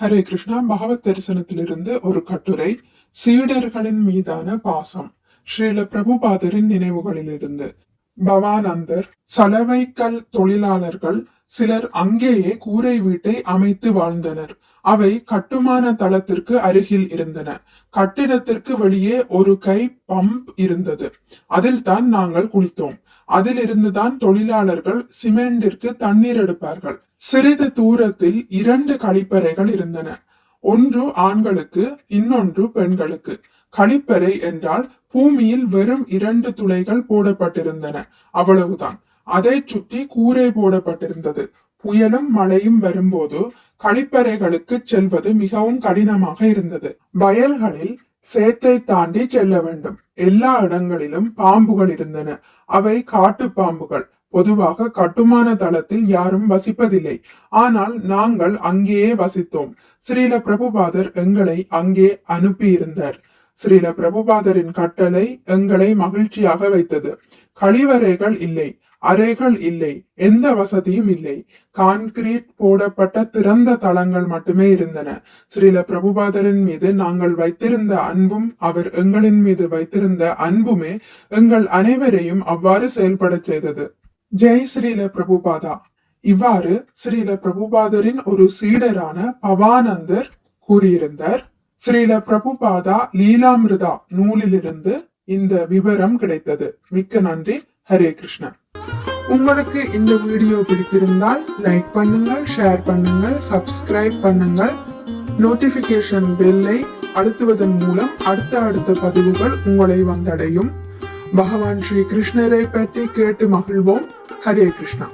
ஹரே கிருஷ்ணா. பகவத் தரிசனத்திலிருந்து ஒரு கட்டுரை. சீடர்களின் மீதான பாசம். ஸ்ரீல பிரபுபாதரின் நினைவுகளிலிருந்து. பவானந்தர். சலவைக்கல் தொழிலாளர்கள் சிலர் அங்கேயே கூரை வீட்டை அமைத்து வாழ்ந்தனர். அவை கட்டுமான தளத்திற்கு அருகில் இருந்தன. கட்டிடத்திற்கு வெளியே ஒரு கை பம்ப் இருந்தது. அதில் தான் நாங்கள் குளித்தோம். அதிலிருந்துதான் தொழிலாளர்கள் சிமெண்டிற்கு தண்ணீர் எடுப்பார்கள். சிறிது தூரத்தில் 2 கழிப்பறைகள் இருந்தன. ஒன்று ஆண்களுக்கு, இன்னொன்று பெண்களுக்கு. கழிப்பறை என்றால் பூமியில் வெறும் 2 துளைகள் போடப்பட்டிருந்தன, அவ்வளவுதான். அதை சுற்றி கூரை போடப்பட்டிருந்தது. புயலும் மழையும் வரும்போது கழிப்பறைகளுக்கு செல்வது மிகவும் கடினமாக இருந்தது. வயல்களில் சேற்றை தாண்டி செல்ல வேண்டும். எல்லா இடங்களிலும் பாம்புகள் இருந்தன. அவை காட்டு பாம்புகள். பொதுவாக கட்டுமான தளத்தில் யாரும் வசிப்பதில்லை. ஆனால் நாங்கள் அங்கேயே வசித்தோம். ஸ்ரீல பிரபுபாதர் எங்களை அங்கே அனுப்பியிருந்தார். ஸ்ரீல பிரபுபாதரின் கட்டளை எங்களை மகிழ்ச்சியாக வைத்தது. கழிவறைகள் இல்லை, அறைகள் இல்லை, எந்த வசதியும் இல்லை. கான்கிரீட் போடப்பட்ட திறந்த தளங்கள் மட்டுமே இருந்தன. ஸ்ரீல பிரபுபாதரின் மீது நாங்கள் வைத்திருந்த அன்பும் அவர் எங்களின் மீது வைத்திருந்த அன்புமே எங்கள் அனைவரையும் அவ்வாறு செயல்பட செய்தது. ஜெய் ஸ்ரீல பிரபுபாதா. இவ்வாறு ஸ்ரீல பிரபுபாதரின் ஒரு சீடரான பவானந்தர் கூறியிருந்தார். ஸ்ரீல பிரபுபாதா லீலாமிருதா நூலிலிருந்து இந்த விவரம் கிடைத்தது. மிக்க நன்றி. ஹரே கிருஷ்ணா. உங்களுக்கு இந்த வீடியோ பிடித்திருந்தால் லைக் பண்ணுங்கள், ஷேர் பண்ணுங்கள், சப்ஸ்கிரைப் பண்ணுங்கள். நோட்டிபிகேஷன் பெல்லை அழுத்துவதன் மூலம் அடுத்த பதிவுகள் உங்களை வந்தடையும். பகவான் ஸ்ரீ கிருஷ்ணரை பற்றி கேட்டு மகிழ்வோம். ஹரே கிருஷ்ணா.